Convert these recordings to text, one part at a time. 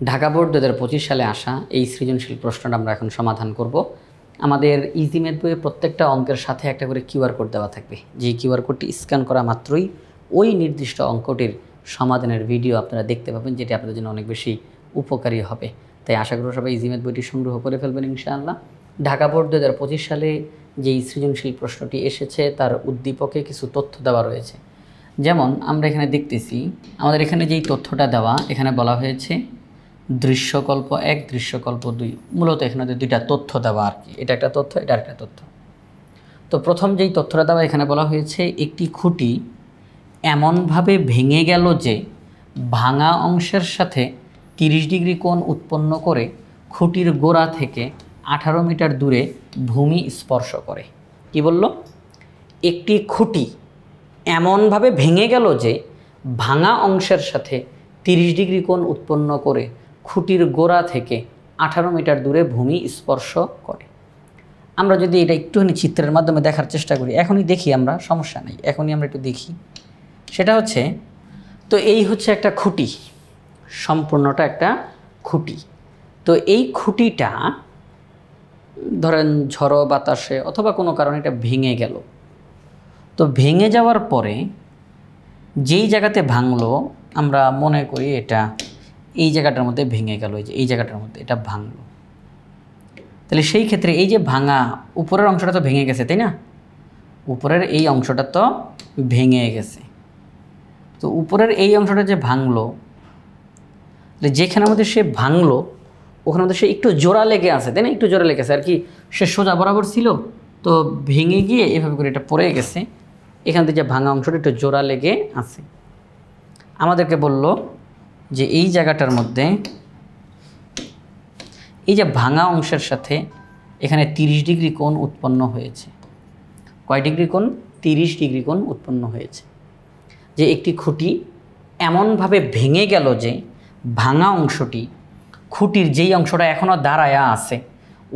Dhaka board 2025 সালে আসা এই সৃজনশীল প্রশ্নটা আমরা এখন সমাধান করব। আমাদের ইজি ম্যাথ বইয়ে প্রত্যেকটা অঙ্কের সাথে একটা করে কিউআর কোড দেওয়া থাকবে। যে কিউআর কোডটি স্ক্যান করা মাত্রই ওই নির্দিষ্ট অঙ্কটির সমাধানের ভিডিও আপনারা দেখতে পাবেন, যেটি আপনাদের জন্য অনেক বেশি উপকারী হবে। তাই আশা করি সবাই ইজি ম্যাথ বইটি সংগ্রহ করে ফেলবেন ইনশাআল্লাহ। ঢাকা বোর্ড 2025 সালে যেই সৃজনশীল প্রশ্নটি এসেছে তার উদ্দীপকে কিছু তথ্য দেওয়া রয়েছে। যেমন আমরা এখানে দেখতেছি, আমাদের এখানে যেই তথ্যটা দেওয়া, এখানে বলা হয়েছে দৃশ্যকল্প 1, দৃশ্যকল্প 2। মূলত এখানে দুইটা তথ্য দেওয়া আর কি, এটা একটা তথ্য, এটা একটা তথ্য। তো প্রথম যেই তথ্যটা দেওয়া, এখানে বলা হয়েছে একটি খুঁটি এমনভাবে ভেঙে গেল যে ভাঙা অংশের সাথে 30 ডিগ্রি কোণ উৎপন্ন করে খুঁটির গোড়া থেকে 18 মিটার দূরে ভূমি স্পর্শ করে। কি বলল? একটি খুঁটি এমনভাবে ভেঙে গেল যে ভাঙা অংশের সাথে 30 ডিগ্রি কোণ উৎপন্ন করে খুঁটির গোড়া থেকে 18 মিটার দূরে ভূমি স্পর্শ করে। আমরা যদি এটা একটুখানি চিত্রের মাধ্যমে দেখার চেষ্টা করি, এখনই দেখি আমরা, সমস্যা নেই, এখনই আমরা একটু দেখি। সেটা হচ্ছে, তো এই হচ্ছে একটা খুঁটি, সম্পূর্ণটা একটা খুঁটি। তো এই খুঁটিটা ধরেন ঝড়ো বাতাসে অথবা কোনো কারণে এটা ভেঙে গেল। তো ভেঙে যাওয়ার পরে যেই জায়গাতে ভাঙলো, আমরা মনে করি এটা এই জায়গাটার মধ্যে ভেঙে গেল, এই জায়গাটার মধ্যে এটা ভাঙলো। তাহলে সেই ক্ষেত্রে এই যে ভাঙা উপরের অংশটা তো ভেঙে গেছে, তাই না? উপরের এই অংশটা তো ভেঙে গেছে। তো উপরের এই অংশটা যে ভাঙলো, যেখানে আমাদের সে ভাঙলো ওখানে আমাদের সে একটু জোড়া লেগে আছে, তাই না? একটু জোড়া লেগে আছে আর কি, সে সোজা বরাবর ছিল, তো ভেঙে গিয়ে এভাবে করে এটা পড়ে গেছে। এখান থেকে যে ভাঙা অংশটা একটু জোড়া লেগে আছে। আমাদেরকে বলল যে এই জায়গাটার মধ্যে এই যে ভাঙা অংশের সাথে এখানে 30 ডিগ্রি কোণ উৎপন্ন হয়েছে। কয় ডিগ্রি কোণ? 30 ডিগ্রি কোণ উৎপন্ন হয়েছে। যে একটি খুঁটি এমনভাবে ভেঙে গেল যে ভাঙা অংশটি খুঁটির যেই অংশটা এখনও দাঁড়ায়া আছে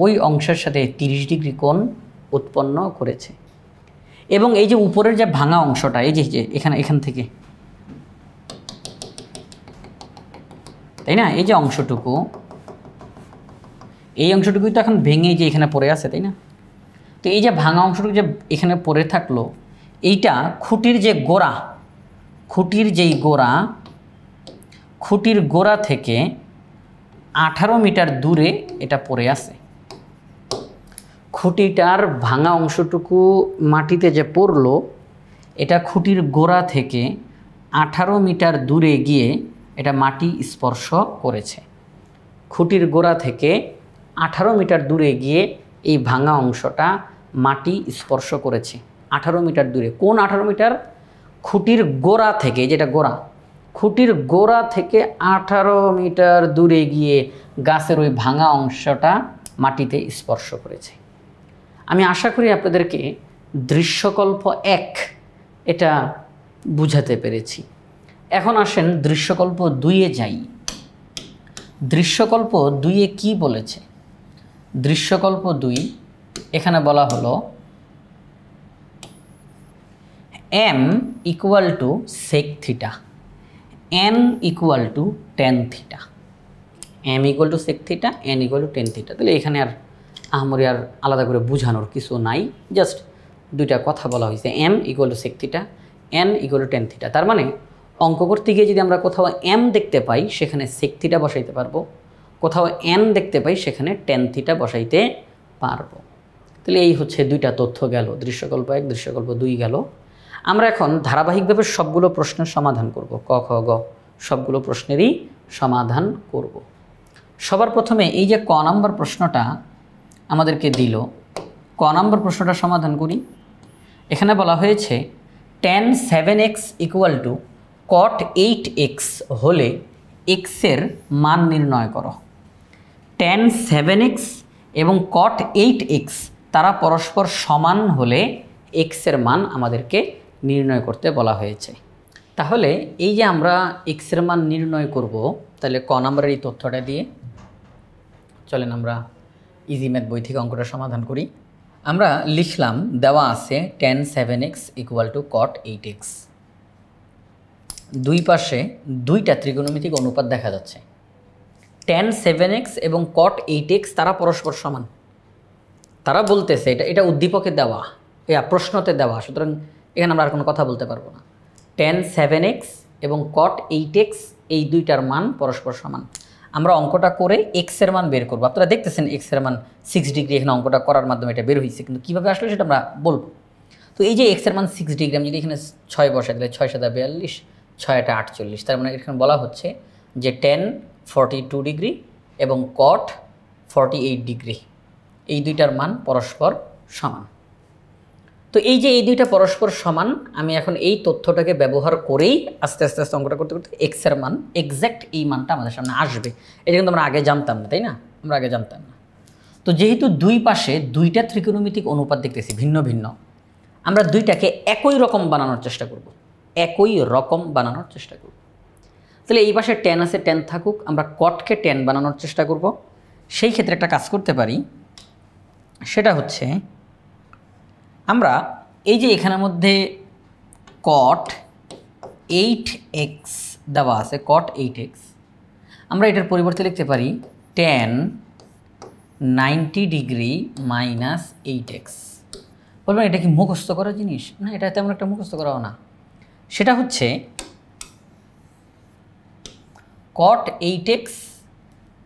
ওই অংশের সাথে 30 ডিগ্রি কোণ উৎপন্ন করেছে। এবং এই যে উপরের যে ভাঙা অংশটা, এই যে এখান থেকে, তাই না? এই যে অংশটুকু, এই অংশটুকুই তো এখন ভেঙে যে এখানে পড়ে আছে, তাই না? তো এই যে ভাঙা অংশটুকু যে এখানে পড়ে থাকলো, এইটা খুঁটির যে গোড়া, খুঁটির যেই গোড়া, খুঁটির গোড়া থেকে 18 মিটার দূরে এটা পড়ে আছে। খুঁটিটার ভাঙা অংশটুকু মাটিতে যে পড়লো, এটা খুঁটির গোড়া থেকে 18 মিটার দূরে গিয়ে এটা মাটি স্পর্শ করেছে। খুঁটির গোড়া থেকে 18 মিটার দূরে গিয়ে এই ভাঙা অংশটা মাটি স্পর্শ করেছে। 18 মিটার দূরে। কোন 18 মিটার? খুঁটির গোড়া থেকে, যেটা গোড়া, খুঁটির গোড়া থেকে 18 মিটার দূরে গিয়ে গাছের ওই ভাঙা অংশটা মাটিতে স্পর্শ করেছে। আমি আশা করি আপনাদেরকে দৃশ্যকল্প 1 এটা বুঝাতে পেরেছি। এখন আসেন দৃশ্যকল্প 2-এ যাই। দৃশ্যকল্প 2-এ কি বলেছে? দৃশ্যকল্প 2 এখানে বলা হলো m equal to sec theta, n equal to tan theta. m equal to sec theta, n equal to tan theta. তাহলে এখানে আর আহামরি আর আলাদা করে বোঝানোর কিছু নাই, জাস্ট দুইটা কথা বলা হয়েছে, m equal to sec theta, n equal to tan theta. তার মানে অঙ্ক করতে গিয়ে যদি আমরা কোথাও m দেখতে পাই সেখানে sec থিটা বসাইতে পারবো, কোথাও n দেখতে পাই সেখানে tan থিটা বসাইতে পারবো। তাহলে এই হচ্ছে দুইটা তথ্য গেল, দৃশ্যকল্প 1, দৃশ্যকল্প 2 গেল। আমরা এখন ধারাবাহিকভাবে সবগুলো প্রশ্নের সমাধান করব, ক খ গ সবগুলো প্রশ্নেরই সমাধান করব। সবার প্রথমে এই যে ক নাম্বার প্রশ্নটা আমাদেরকে দিল, ক নাম্বার প্রশ্নটা সমাধান করি। এখানে বলা হয়েছে tan 7x equal to cot 8x হলে x এর মান নির্ণয় করো। tan 7x এবং cot 8x তারা পরস্পর সমান হলে x এর মান আমাদেরকে নির্ণয় করতে বলা হয়েছে। তাহলে এই যে আমরা x এর মান নির্ণয় করব, তাহলে ক নাম্বারের এই তথ্যটা দিয়ে চলেন আমরা ইজি ম্যাথ বই থেকে অঙ্কটা সমাধান করি। আমরা লিখলাম, দেওয়া আছে tan 7x equal to cot 8x। দুই পাশে দুইটা ত্রিকোণমিতিক অনুপাত দেখা যাচ্ছে, tan 7x এবং cot 8x তারা পরস্পর সমান। তারা বলতেছে এটা উদ্দীপকে দেওয়া, প্রশ্নতে দেওয়া, সুতরাং এখানে আমরা আর কোনো কথা বলতে পারবো না। tan 7x এবং cot 8x এই দুইটার মান পরস্পর সমান। আমরা অঙ্কটা করে x এর মান বের করবো। আপনারা দেখতেছেন x এর মান 6 ডিগ্রি, এখানে অঙ্কটা করার মাধ্যমে এটা বের হয়েছে, কিন্তু কীভাবে আসলে সেটা আমরা বলবো। তো এই যে x এর মান 6 ডিগ্রি, আমি যদি এখানে 6 বসাই দিলে 6 7 42, 6 8 48, তার মানে এখানে বলা হচ্ছে যে tan 42 ডিগ্রি এবং cot 48 ডিগ্রি এই দুইটার মান পরস্পর সমান। তো এই যে এই দুইটা পরস্পর সমান, আমি এখন এই তথ্যটাকে ব্যবহার করেই আস্তে আস্তে আস্তে অঙ্কটা করতে করতে x এর মান এক্স্যাক্ট এই মানটা আমাদের সামনে আসবে। এটা কিন্তু আমরা আগে জানতাম না, তাই না? আমরা আগে জানতাম না। তো যেহেতু দুই পাশে দুইটা ত্রিকোণমিতিক অনুপাত দেখতেছি ভিন্ন ভিন্ন, আমরা দুইটাকে একই রকম বানানোর চেষ্টা করব, একই রকম বানানোর চেষ্টা করব। তাহলে এই পাশে tan আছে, tan থাকুক, আমরা কটকে tan বানানোর চেষ্টা করব। সেই ক্ষেত্রে একটা কাজ করতে পারি, সেটা হচ্ছে আমরা এই যে এখানের মধ্যে cot 8x দেওয়া আছে, cot 8x, আমরা এটার পরিবর্তে লিখতে পারি tan 90 ডিগ্রি মাইনাস 8x। বলবেন এটা কি মুখস্থ করা জিনিস? না, এটা তেমন একটা মুখস্থ করাও না। সেটা হচ্ছে cot 8x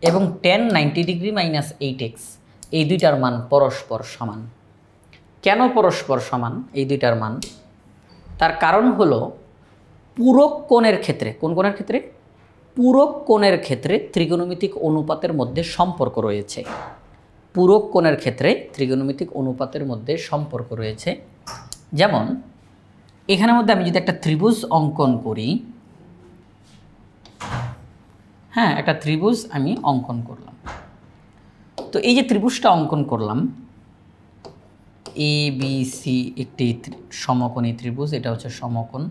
এবং tan 90 ডিগ্রি মাইনাস 8x এই দুইটার মান পরস্পর সমান। কেন পরস্পর সমান এই দুইটার মান? তার কারণ হলো পূরক কোণের ক্ষেত্রে, কোন কোণের ক্ষেত্রে? পূরক কোণের ক্ষেত্রে ত্রিকোণমিতিক অনুপাতের মধ্যে সম্পর্ক রয়েছে। পূরক কোণের ক্ষেত্রে ত্রিকোণমিতিক অনুপাতের মধ্যে সম্পর্ক রয়েছে। যেমন এখানের মধ্যে আমি যদি একটা ত্রিভুজ অঙ্কন করি, হ্যাঁ একটা ত্রিভুজ আমি অঙ্কন করলাম। তো এই যে ত্রিভুজটা অঙ্কন করলাম, ABC একটি সমকোণী ত্রিভুজ, এটা হচ্ছে সমকোণ।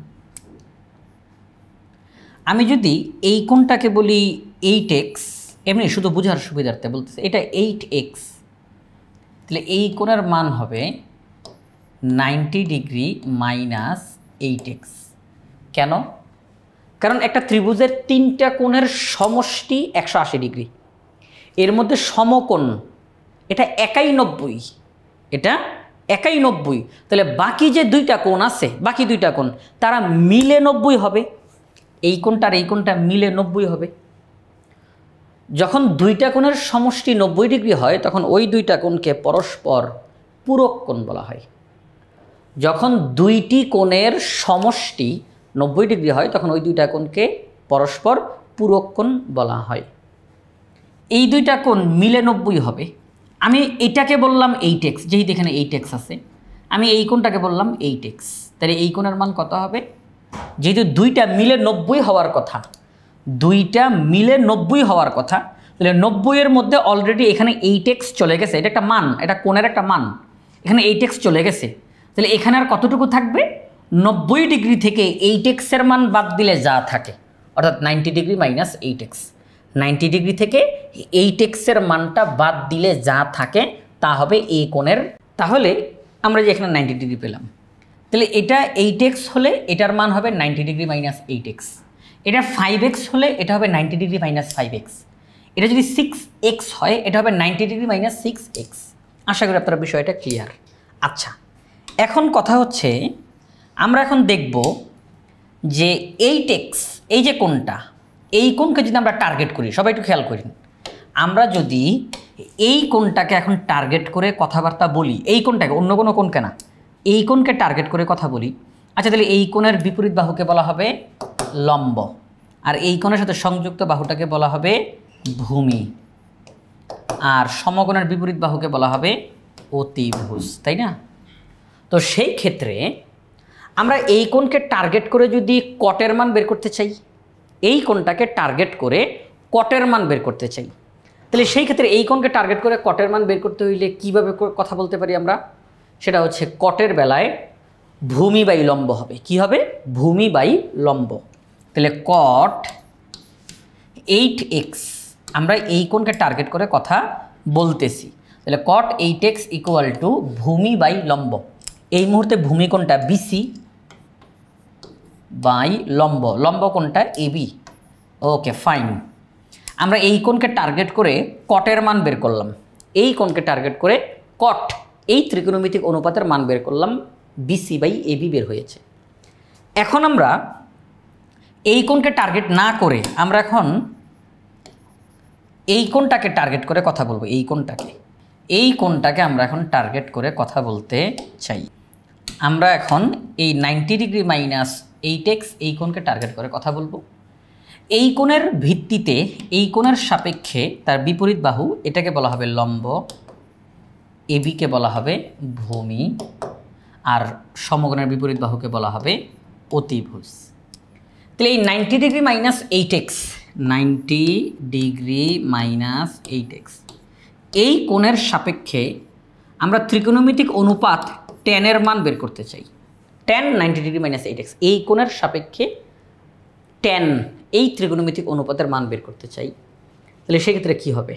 আমি যদি এই কোণটাকে বলি 8x, এমনি শুধু বোঝার সুবিধার্থে বলতেছে এটা 8x, তাহলে এই কোণের মান হবে 90 ডিগ্রি মাইনাস 8x। কেন? কারণ একটা ত্রিভুজের তিনটা কোণের সমষ্টি 180 ডিগ্রি, এর মধ্যে সমকোণ এটা একাই 90, এটা একাই 90। তাহলে বাকি যে দুইটা কোণ আছে, বাকি দুইটা কোণ তারা মিলে 90 হবে। এই কোণটা আর এই কোণটা মিলে 90 হবে। যখন দুইটা কোণের সমষ্টি 90 ডিগ্রি হয় তখন ওই দুইটা কোণকে পরস্পর পূরক কোণ বলা হয়। যখন দুইটি কোণের সমষ্টি 90 ডিগ্রি হয় তখন ওই দুইটা কোণকে পরস্পর পূরক কোণ বলা হয়। এই দুইটা কোণ মিলে 90 হবে। আমি এটাকে বললাম 8x, যেহেতু এখানে 8x আছে, আমি এই কোণটাকে বললাম 8x, তাহলে এই কোণের মান কত হবে? যেহেতু দুইটা মিলে 90 হওয়ার কথা, দুইটা মিলে 90 হওয়ার কথা, তাহলে 90 এর মধ্যে অলরেডি এখানে 8x চলে গেছে, এটা একটা মান, এটা কোণের একটা মান, এখানে 8x চলে গেছে। তাহলে এখানে আর কতটুকু থাকবে? 90 ডিগ্রি থেকে 8x এর মান বাদ দিলে যা থাকে, অর্থাৎ 90 ডিগ্রি মাইনাস 8x। 90 ডিগ্রি থেকে 8x এর মানটা বাদ দিলে যা থাকে তা হবে এই কোণের। তাহলে আমরা যে এখানে 90 ডিগ্রি পেলাম, তাহলে এটা 8x হলে এটার মান হবে 90 ডিগ্রি মাইনাস 8x। এটা 5x হলে এটা হবে 90 ডিগ্রি মাইনাস 5x। এটা যদি 6x হয় এটা হবে 90 ডিগ্রি মাইনাস 6x। আশা করি আপনারা বিষয়টা ক্লিয়ার। আচ্ছা, এখন কথা হচ্ছে আমরা এখন দেখব যে 8x এই যে কোণটা, এই কোণকে যদি আমরা টার্গেট করি, সবাই একটু খেয়াল করি, আমরা যদি এই কোণটাকে এখন টার্গেট করে কথাবার্তা বলি, এই কোণটাকে, অন্য কোনো কোণকে না, এই কোণকে টার্গেট করে কথা বলি, আচ্ছা তাহলে এই কোণের বিপরীত বাহুকে বলা হবে লম্ব, আর এই কোণের সাথে সংযুক্ত বাহুটাকে বলা হবে ভূমি, আর সমকোণের বিপরীত বাহুকে বলা হবে অতিভুজ, তাই না? তো সেই ক্ষেত্রে আমরা এই কোণকে টার্গেট করে যদি কটের মান বের করতে চাই, এই কোণটাকে টার্গেট করে কটের মান বের করতে চাই, তাহলে সেই ক্ষেত্রে এই কোণকে টার্গেট করে কটের মান বের করতে হইলে কীভাবে কথা বলতে পারি আমরা? সেটা হচ্ছে কটের বেলায় ভূমি বাই লম্ব হবে। কি হবে? ভূমি বাই লম্ব। তাহলে cot 8x, আমরা এই কোণকে টার্গেট করে কথা বলতেছি, তাহলে cot 8x ইকুয়াল টু ভূমি বাই লম্ব। এই মুহূর্তে ভূমি কোণটা BC বাই লম্ব, লম্ব কোণটা AB। Okay fine. আমরা এই কোণকে টার্গেট করে কটের মান বের করলাম, এই কোণকে টার্গেট করে কট এই ত্রিকোণমিতিক অনুপাতের মান বের করলাম, BC/AB বের হয়েছে। এখন আমরা এই কোণকে টার্গেট না করে আমরা এখন এই কোণটাকে টার্গেট করে কথা বলবো। এই কোণটাকে আমরা এখন টার্গেট করে কথা বলতে চাই। আমরা এখন এই 90 ডিগ্রি মাইনাস 8x এই কোণকে টার্গেট করে কথা বলবো। এই কোণের ভিত্তিতে এই কোণের সাপেক্ষে তার বিপরীত বাহু, এটাকে বলা হবে লম্ব, এবিকে বলা হবে ভূমি, আর সমকোণের বিপরীত বাহুকে বলা হবে অতিভুজ। তাহলে এই 90 degree minus 8x, 90 degree minus 8x এই কোণের সাপেক্ষে আমরা ত্রিকোণমিতিক অনুপাত tan এর মান বের করতে চাই। tan 90 ডিগ্রি মাইনাস 8x এই কোণের সাপেক্ষে tan এই ত্রিকোণমিতিক অনুপাতের মান বের করতে চাই। তাহলে সেক্ষেত্রে কী হবে?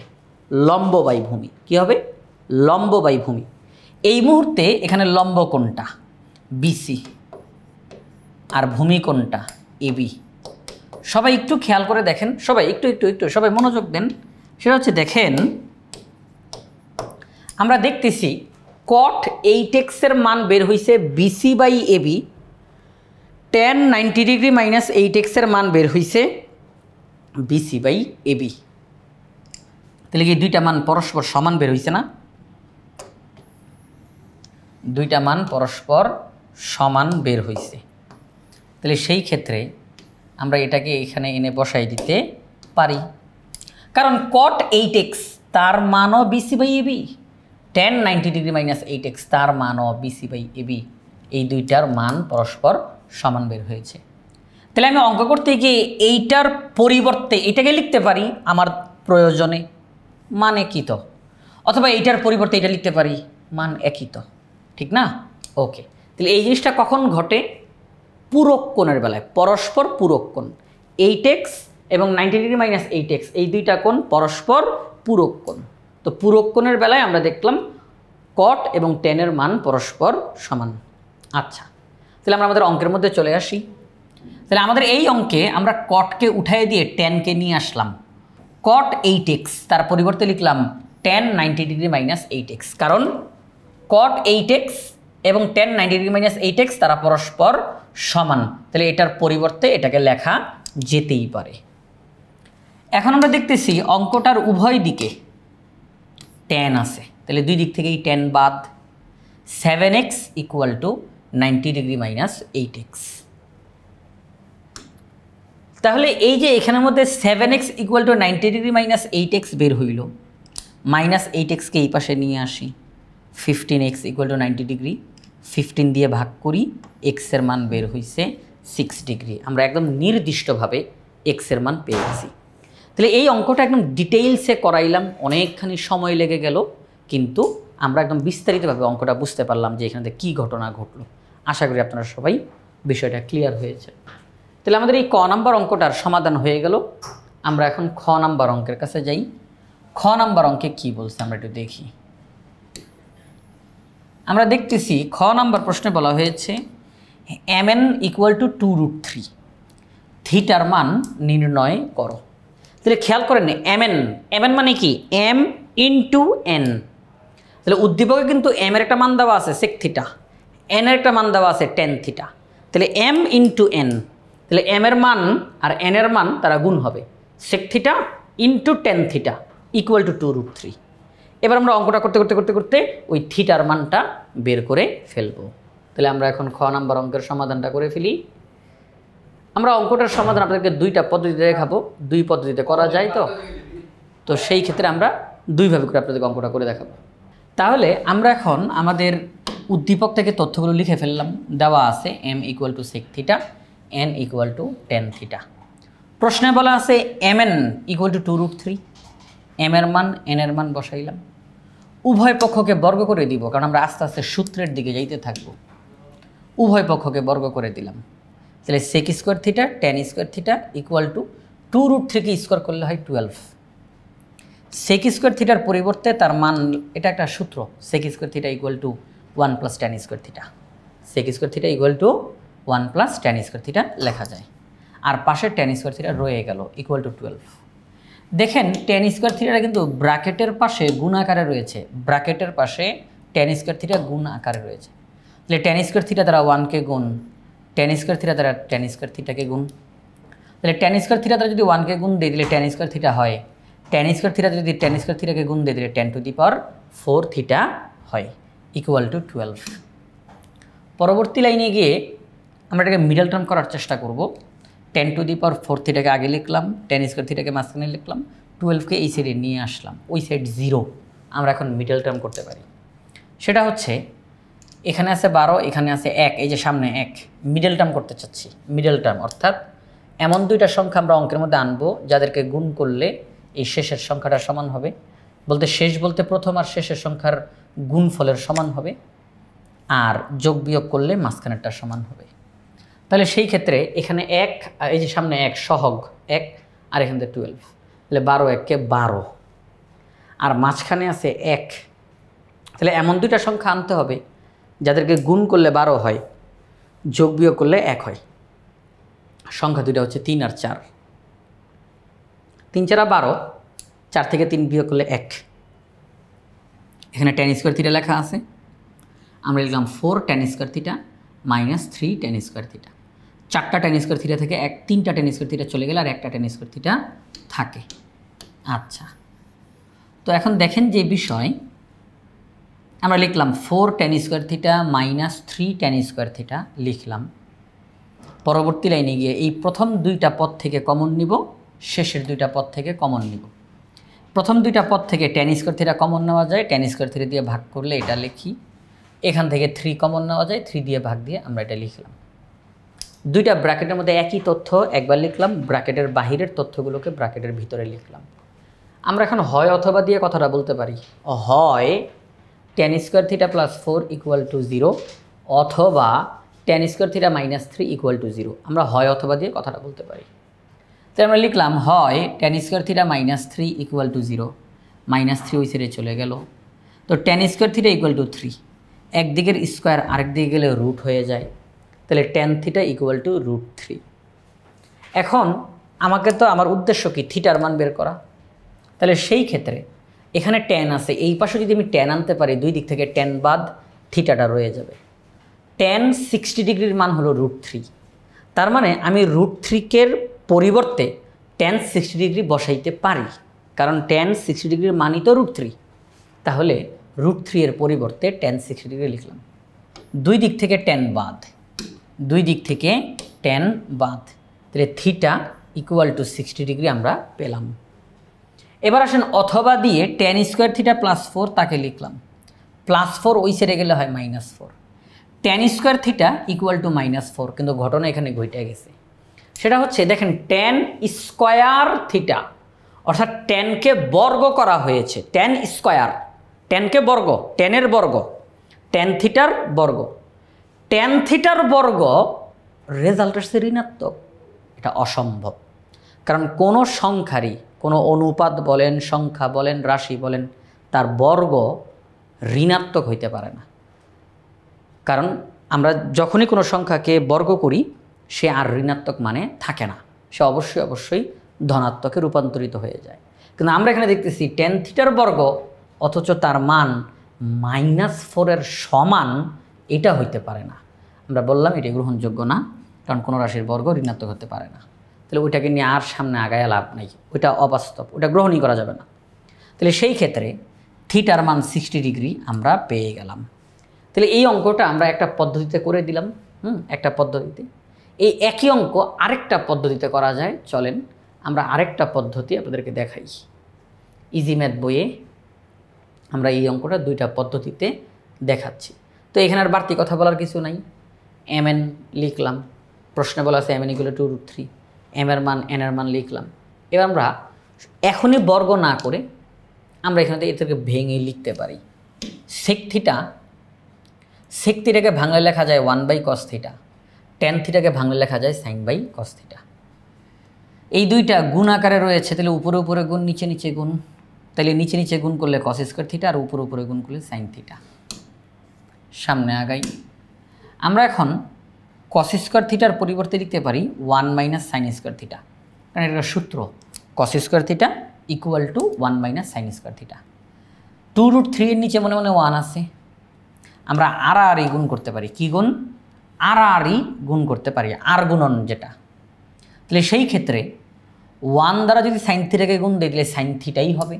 লম্ব বাই ভূমি। কী হবে? লম্ব বাই ভূমি। এই মুহূর্তে এখানে লম্ব কোণটা BC আর ভূমি কোণটা AB। সবাই একটু খেয়াল করে দেখেন, সবাই একটু সবাই মনোযোগ দেন। সেটা হচ্ছে, দেখেন আমরা দেখতেছি cot 8x এর মান বের হয়েছে BC/AB, tan 90 degree minus 8x এর মান বের হয়েছে BC/AB। তাহলে কি দুইটা মান পরস্পর সমান বের হয়েছে না? দুইটা মান পরস্পর সমান বের হয়েছে। তাহলে সেই ক্ষেত্রে আমরা এটাকে এখানে এনে বসাই দিতে পারি, কারণ cot 8x তার মানও BC/AB, tan 90 degree minus 8x তার মানও BC/AB। এই দুইটার মান পরস্পর সমান বের হয়েছে। তাহলে আমি অঙ্ক করতে গিয়ে এইটার পরিবর্তে এটাকে লিখতে পারি আমার প্রয়োজনে, মান একই তো, অথবা এইটার পরিবর্তে এটা লিখতে পারি, মান একই তো, ঠিক না? ওকে, তাহলে এই জিনিসটা কখন ঘটে? পূরক কোণের বেলায়, পরস্পর পূরক কোণ। 8x এবং 90 ডিগ্রি মাইনাস 8x এই দুইটা কোণ পরস্পর পূরক কোণ। তো পূরক কোণের বেলায় আমরা দেখলাম cot এবং tan এর মান পরস্পর সমান। আচ্ছা, তাহলে আমরা আমাদের অঙ্কের মধ্যে চলে আসি। তাহলে আমাদের এই অঙ্কে আমরা cotকে উঠাই দিয়ে tanকে নিয়ে আসলাম। cot 8x তার পরিবর্তে লিখলাম tan 90 ডিগ্রি মাইনাস 8x, কারণ cot 8x এবং tan 90 ডিগ্রি মাইনাস 8x তারা পরস্পর সমান। তাহলে এটার পরিবর্তে এটাকে লেখা যেতেই পারে। এখন আমরা দেখতেছি অঙ্কটার উভয় দিকে tan আছে, তাহলে দুই দিক থেকেই tan বাদ। 7x equal to 90 degree minus 8x। তাহলে এই যে এখানের মধ্যে 7x equal to 90 degree minus 8x বের হইল, মাইনাস 8xকে এই পাশে নিয়ে আসি। 15x ইকুয়াল টু 90 ডিগ্রি, 15 দিয়ে ভাগ করি, x এর মান বের হয়েছে 6 ডিগ্রি। আমরা একদম নির্দিষ্টভাবে x এর মান পেয়ে গেছি। তাহলে এই অঙ্কটা একদম ডিটেইলসে করাইলাম, অনেকখানি সময় লেগে গেল, কিন্তু আমরা একদম বিস্তারিতভাবে অঙ্কটা বুঝতে পারলাম যে এখানে কী ঘটনা ঘটলো। আশা করি আপনারা সবাই বিষয়টা ক্লিয়ার হয়েছে। তাহলে আমাদের এই ক নাম্বার অঙ্কটার সমাধান হয়ে গেল। আমরা এখন খ নাম্বার অঙ্কের কাছে যাই। খ নাম্বার অঙ্কে কি বলছে আমরা একটু দেখি। আমরা দেখতেছি খ নাম্বার প্রশ্নে বলা হয়েছে mn ইকুয়াল টু 2√3, থিটার মান নির্ণয় করো। তাহলে খেয়াল করেন mn মানে কি? m into n। তাহলে উদ্দীপকে কিন্তু m এর একটা মান দেওয়া আছে sec থিটা, n এর একটা মান দেওয়া আছে tan থিটা। তাহলে m ইন্টু n, তাহলে m এর মান আর n এর মান তারা গুণ হবে, sec theta into tan theta equal two 2√3। এবার আমরা অঙ্কটা করতে করতে করতে করতে ওই থিটার মানটা বের করে ফেলবো। তাহলে আমরা এখন খ নাম্বার অঙ্কের সমাধানটা করে ফেলি। আমরা অঙ্কটার সমাধান আপনাদেরকে দুইটা পদ্ধতিতে দেখাবো, দুই পদ্ধতিতে করা যায়। তো সেই ক্ষেত্রে আমরা দুইভাবে করে আপনাদেরকে অঙ্কটা করে দেখাবো। তাহলে আমরা এখন আমাদের উদ্দীপক থেকে তথ্যগুলো লিখে ফেললাম। দেওয়া আছে m equal to sec theta, n equal to tan theta. প্রশ্নে বলা আছে mn ইকুয়াল টু 2√3, m এর মান n এর মান বসাইলাম। উভয় পক্ষকে বর্গ করে দিব, কারণ আমরা আস্তে আস্তে সূত্রের দিকে যাইতে থাকবো। উভয় পক্ষকে বর্গ করে দিলাম। তাহলে sec square theta tan square theta equal to 2√3কে স্কোয়ার করলে হয় 12। sec স্কোয়ার থিটার পরিবর্তে তার মান, এটা একটা সূত্র, sec square theta equal two 1 plus tan square theta. sec square theta equal two 1 plus tan square theta লেখা যায়। আর পাশের tan স্কোয়ার থিটা রয়ে গেল ইকুয়াল টু 12। দেখেন টেন স্কোয়ার থিটাটা কিন্তু ব্র্যাকেটের পাশে গুণ আকারে রয়েছে, ব্র্যাকেটের পাশে টেন স্কোয়ার থিটা গুণ আকারে রয়েছে। তাহলে টেন স্কোয়ার থিটা দ্বারা 1কে গুণ, টেন স্কোয়ার থিটা দ্বারা টেন স্কোয়ার থিটাকে গুণ। তাহলে টেন স্কোয়ার থিটা দ্বারা যদি 1কে গুণ দিয়ে দিলে টেন স্কোয়ার থিটা হয়, টেন স্কোয়ার থিটা যদি টেন স্কোয়ার থিটাকে গুণ দিয়ে দিলে 10⁴ থিটা হয়, ইকুয়াল টু 12। পরবর্তী লাইনে গিয়ে আমরা এটাকে মিডল টার্ম করার চেষ্টা করব। 10⁴ থিটাকে আগে লিখলাম, টেন স্কোয়ার থিটাকে মাঝখানে লিখলাম, 12কে এই সাইডে নিয়ে আসলাম, ওই সাইড 0। আমরা এখন মিডল টার্ম করতে পারি। সেটা হচ্ছে এখানে আছে 12, এখানে আছে 1, এই যে সামনে 1, মিডল টার্ম করতে চাচ্ছি। মিডল টার্ম অর্থাৎ এমন দুইটা সংখ্যা আমরা অঙ্কের মধ্যে আনবো যাদেরকে গুণ করলে এই শেষের সংখ্যাটা সমান হবে, বলতে শেষ বলতে প্রথম আর শেষের সংখ্যার গুণফলের সমান হবে, আর যোগ বিয়োগ করলে মাঝখানেরটা সমান হবে। তাহলে সেই ক্ষেত্রে এখানে 1, এই যে সামনে 1 সহগ 1, আর এখান থেকে 12, তাহলে 12 1কে 12, আর মাঝখানে আছে 1। তাহলে এমন দুইটা সংখ্যা আনতে হবে যাদেরকে গুণ করলে 12 হয়, যোগ বিয়োগ করলে 1 হয়। সংখ্যা দুইটা হচ্ছে 3 আর 4। 3 4 12, 4 থেকে 3 বিয়োগ করলে 1। এখানে টেন স্কোয়ার থিটা লেখা আছে, আমরা লিখলাম 4 ten square theta minus 3 ten square theta. 4টা টেন স্কোয়ার থিটা থেকে 3টা টেন স্কোয়ার থিটা চলে গেলে আর 1টা টেন স্কোয়ার থিটা থাকে। আচ্ছা, তো এখন দেখেন যে বিষয় আমরা লিখলাম 4 ten square theta minus 3 ten square theta লিখলাম। পরবর্তী লাইনে গিয়ে এই প্রথম দুইটা পদ থেকে কমন নিব, শেষের দুইটা পদ থেকে কমন নিব। প্রথম দুইটা পদ থেকে টেন স্কোয়ার থিটা কমন নেওয়া যায়, টেন স্কোয়ার থিটা দিয়ে ভাগ করলে এটা লিখি। এখান থেকে 3 কমন নেওয়া যায়, 3 দিয়ে ভাগ দিয়ে আমরা এটা লিখলাম। দুইটা ব্র্যাকেটের মধ্যে একই তথ্য একবার লিখলাম, ব্র্যাকেটের বাহিরের তথ্যগুলোকে ব্র্যাকেটের ভিতরে লিখলাম। আমরা এখন হয় অথবা দিয়ে কথাটা বলতে পারি, হয় tan square theta plus 4 equal to 0, অথবা ten square theta minus 3 equal to 0। আমরা হয় অথবা দিয়ে কথাটা বলতে পারি। তো আমরা লিখলাম হয় tan square theta minus 3 equal to 0, minus 3 ওই সাইডে চলে গেল। তো tan square theta equal to 3, একদিকের স্কোয়ার আরেক দিকে গেলে রুট হয়ে যায়, তাহলে টেন থিটা ইকুয়াল টু √3। এখন আমাকে তো আমার উদ্দেশ্য কি থিটার মান বের করা, তাহলে সেই ক্ষেত্রে এখানে টেন আছে, এই পাশে যদি আমি টেন আনতে পারি, দুই দিক থেকে টেন বাদ থিটাটা রয়ে যাবে। টেন 60 ডিগ্রির মান হলো √3, তার মানে আমি √3-এর পরিবর্তে টেন 60 ডিগ্রি বসাইতে পারি, কারণ টেন 60 ডিগ্রির মানই তো √3। তাহলে √3-এর পরিবর্তে টেন 60 ডিগ্রি লিখলাম। দুই দিক থেকে টেন বাদ, দুই দিক থেকে টেন বাদ, তাহলে থিটা ইকুয়াল টু 60 ডিগ্রি আমরা পেলাম। এবার আসেন অথবা দিয়ে টেন স্কোয়ার থিটা প্লাস 4 তাকে লিখলাম, প্লাস 4 ওই সাইডে গেলে হয় -4। Ten square theta equal two -4, কিন্তু ঘটনা এখানে ঘটে গেছে। সেটা হচ্ছে দেখেন টেন স্কোয়ার থিটা, অর্থাৎ টেনকে বর্গ করা হয়েছে, টেন স্কোয়ার, টেনকে বর্গ, টেনের বর্গ, টেন থিটার বর্গ। টেন থিটার বর্গ রেজাল্ট আসছে ঋণাত্মক, এটা অসম্ভব। কারণ কোনো সংখ্যারই, কোনো অনুপাত বলেন, সংখ্যা বলেন, রাশি বলেন, তার বর্গ ঋণাত্মক হইতে পারে না। কারণ আমরা যখনই কোনো সংখ্যাকে বর্গ করি সে আর ঋণাত্মক মানে থাকে না, সে অবশ্যই ধনাত্মকে রূপান্তরিত হয়ে যায়। কিন্তু আমরা এখানে দেখতেছি টেন থিটার বর্গ, অথচ তার মান -4-এর সমান, এটা হইতে পারে না। আমরা বললাম এটা গ্রহণযোগ্য না, কারণ কোনো রাশির বর্গ ঋণাত্মক হতে পারে না। তাহলে ওইটাকে নিয়ে আর সামনে আগায় লাভ নাই, ওইটা অবাস্তব, ওটা গ্রহণই করা যাবে না। তাহলে সেই ক্ষেত্রে থিটার মান 60 ডিগ্রি আমরা পেয়ে গেলাম। তাহলে এই অঙ্কটা আমরা একটা পদ্ধতিতে করে দিলাম, একটা পদ্ধতিতে। এই একই অঙ্ক আরেকটা পদ্ধতিতে করা যায়, চলেন আমরা আরেকটা পদ্ধতি আপনাদেরকে দেখাই। ইজি ম্যাথ বইয়ে আমরা এই অঙ্কটা দুইটা পদ্ধতিতে দেখাচ্ছি। তো এখানে আর বাড়তি কথা বলার কিছু নাই, mn লিখলাম, প্রশ্নে বলা আছে mn ইকুয়াল টু √3, m এর মান n এর মান লিখলাম। এবার আমরা এখনই বর্গ না করে আমরা এখানে এদেরকে ভেঙে লিখতে পারি। সেক থিটাকে ভাঙলে লেখা যায় 1/cos থিটা, টেন থিটাকে ভাঙলে লেখা যায় sin/cos থিটা। এই দুইটা গুণ আকারে রয়েছে, তাহলে উপরে উপরে গুণ, নিচে নিচে গুণ, তাহলে নিচে নিচে গুণ করলে cos স্কয়ার থিটা, আর উপরে উপরে গুণ করলে sin থিটা। সামনে আগাই, আমরা এখন cos স্কয়ার থিটার পরিবর্তে লিখতে পারি 1 - sin স্কয়ার থিটা, কারণ এটা সূত্র cos square theta equal two 1 minus sine square theta. 2√3 এর নিচে মনে মনে 1 আছে, আমরা আড়াআড়ি গুণ করতে পারি। কি গুণ? আড়াআড়ি গুণ করতে পারি, আর গুণন যেটা। তাহলে সেই ক্ষেত্রে 1 দ্বারা যদি সাইন থিটাকে গুণ দিই তাহলে সাইন থিটাই হবে,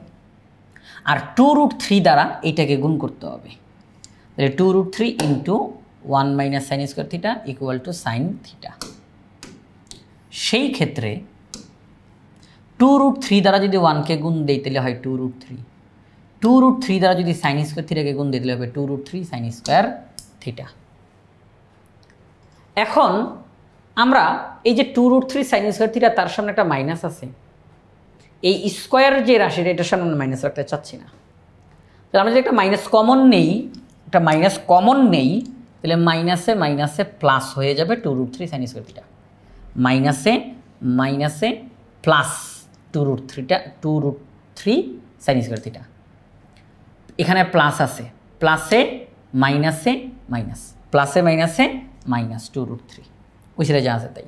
আর 2√3 দ্বারা এইটাকে গুণ করতে হবে। তাহলে 2√3 into 1 minus sine square theta equal two sine theta. সেই ক্ষেত্রে 2√3 দ্বারা যদি 1কে গুণ দিই তাহলে হয় 2√3, 2√3 দ্বারা যদি সাইন স্কোয়ার থিটাকে গুণ দিতে হবে 2√3 সাইন স্কোয়ার থিটা। এখন আমরা এই যে 2√3 সাইন স্কোয়ার থিটা তার সামনে একটা মাইনাস আছে, এই স্কোয়ার যে রাশিটা এটার সামনে আমরা মাইনাস রাখতে চাচ্ছি না। তাহলে আমরা যদি একটা মাইনাস কমন নেই, তাহলে মাইনাসে মাইনাসে প্লাস হয়ে যাবে 2√3 সাইন স্কোয়ার থিটা, মাইনাসে মাইনাসে প্লাস 2√3 সাইন স্কোয়ার থিটা। এখানে প্লাস আছে, প্লাসে মাইনাসে মাইনাস, প্লাসে মাইনাসে মাইনাস 2√3, ওই সেটা যা আছে তাই।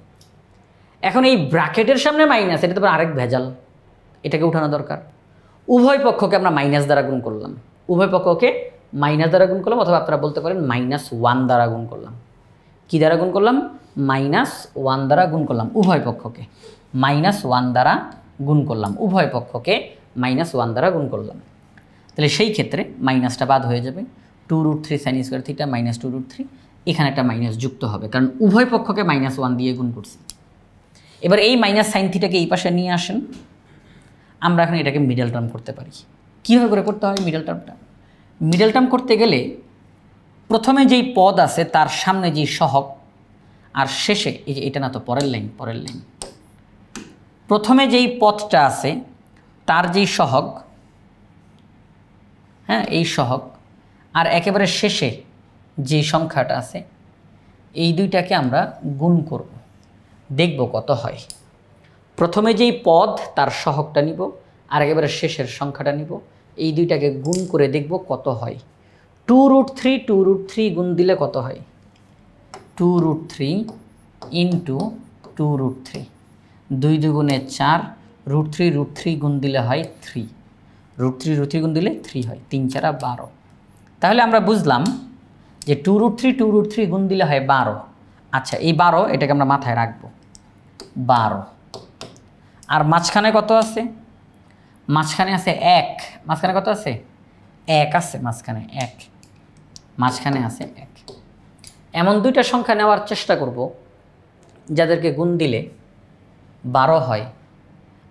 এখন এই ব্র্যাকেটের সামনে মাইনাস, এটা তো আরেক ভেজাল, এটাকে উঠানো দরকার। উভয় পক্ষকে আমরা মাইনাস দ্বারা গুণ করলাম, উভয় পক্ষকে মাইনাস দ্বারা গুণ করলাম, অথবা আপনারা বলতে পারেন -1 দ্বারা গুণ করলাম। কি দ্বারা গুণ করলাম? -1 দ্বারা গুণ করলাম উভয় পক্ষকে, -1 দ্বারা গুণ করলাম উভয় পক্ষকে, -1 দ্বারা গুণ করলাম। তাহলে সেই ক্ষেত্রে মাইনাসটা বাদ হয়ে যাবে, 2√3 সাইন স্কোয়ার থিটা মাইনাস 2√3, এখানে একটা মাইনাস যুক্ত হবে কারণ উভয় পক্ষকে -1 দিয়ে গুণ করছি। এবার এই মাইনাস সাইন থিটাকে এই পাশে নিয়ে আসেন, আমরা এখন এটাকে মিডল টার্ম করতে পারি। কীভাবে করে করতে হয় মিডল টার্মটা? মিডল টার্ম করতে গেলে প্রথমে যেই পদ আছে তার সামনে যেই সহগ, আর শেষে এই যে এটা না তো পরের লাইন, প্রথমে যেই পদটা আছে তার যেই সহগ, হ্যাঁ এই সহগ, আর একেবারে শেষে যে সংখ্যাটা আছে, এই দুইটাকে আমরা গুণ করব, দেখব কত হয়। প্রথমে যেই পদ তার সহগটা নিব, আর একেবারে শেষের সংখ্যাটা নিব, এই দুইটাকে গুণ করে দেখব কত হয়। 2√3 গুণ দিলে কত হয়? 2√3 ইন্টু 2√3, 2 দুগুণে 4, √3 গুণ দিলে হয় 3, √3 গুণ দিলে 3 হয়, 3 4 12। তাহলে আমরা বুঝলাম যে 2√3 গুণ দিলে হয় 12। আচ্ছা এই 12 এটাকে আমরা মাথায় রাখবো, 12। আর মাঝখানে কত আছে? মাঝখানে আছে 1। মাঝখানে কত আছে? 1 আছে, মাঝখানে 1, মাঝখানে আছে 1। এমন দুইটা সংখ্যা নেওয়ার চেষ্টা করব যাদেরকে গুণ দিলে 12 হয়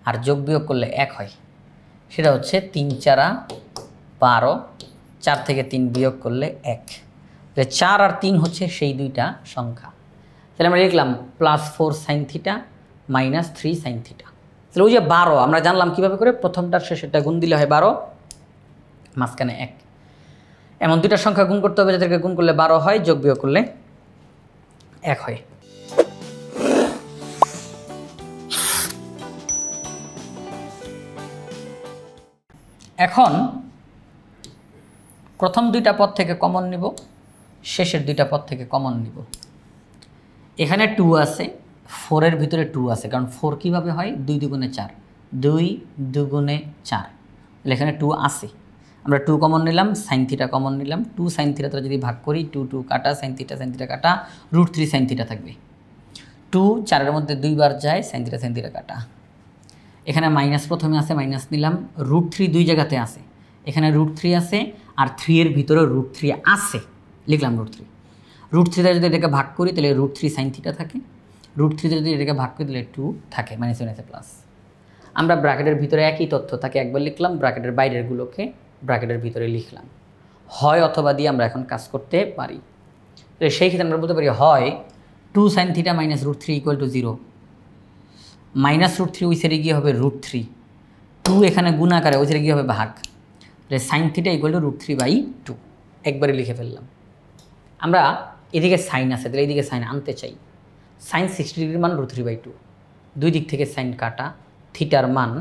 আর যোগ বিয়োগ করলে 1 হয়। সেটা হচ্ছে 3 4 12, 4 থেকে 3 বিয়োগ করলে 1। তাহলে 4 আর 3 হচ্ছে সেই দুইটা সংখ্যা। তাহলে আমরা লিখলাম +4 সাইন থিটা -3 সাইন থিটা। তাহলে ওই যে 12 আমরা জানলাম কীভাবে করে, প্রথমটার শেষেরটা গুণ দিলে হয় 12, মাঝখানে 1। এমন দুইটা সংখ্যা গুণ করতে হবে যাদেরকে গুণ করলে 12 হয়, যোগ বিয়োগ করলে 1 হয়। এখন প্রথম দুইটা পদ থেকে কমন নিব, শেষের দুইটা পদ থেকে কমন নিব। এখানে 2 আছে, 4-এর ভিতরে 2 আছে, কারণ 4 কীভাবে হয়? 2 দুগুণে 4, 2 দুগুণে 4, তাহলে এখানে 2 আছে। আমরা 2 কমন নিলাম, সাইন থিটা কমন নিলাম। 2 সাইন থিটা যদি ভাগ করি, 2 কাটা, সাইন থিটা কাটা, √3 সাইন থিটা থাকবে। 2 4-এর মধ্যে 2 বার যায়, সাইন থিটা কাটা। এখানে মাইনাস প্রথমে আছে, মাইনাস নিলাম। √3 দুই জায়গাতে আছে, এখানে √3 আছে, আর 3-এর ভিতরে √3 আছে, লিখলাম √3 যদি এটাকে ভাগ করি তাহলে √3 সাইন থিটা থাকে, √3 যদি এটাকে ভাগ করি তাহলে 2 থাকে, -1 প্লাস। আমরা ব্র্যাকেটের ভিতরে একই তথ্য থাকে একবার লিখলাম, ব্র্যাকেটের বাইরেরগুলোকে ব্র্যাকেটের ভিতরে লিখলাম। হয় অথবা দিয়ে আমরা এখন কাজ করতে পারি। তাহলে সেই ক্ষেত্রে আমরা বলতে পারি হয় 2 সাইন থিটা -√3 = 0, -√3 ওই সাইডে গিয়ে হবে √3, 2 এখানে গুণ আকারে ওই সাইডে গিয়ে হবে ভাগ, তাহলে সাইন থিটা =√3/2 একবারে লিখে ফেললাম। আমরা এদিকে সাইন আছে, তাহলে এইদিকে সাইন আনতে চাই। সাইন 60 ডিগ্রির মান √3/2, দুই দিক থেকে সাইন কাটা, থিটার মান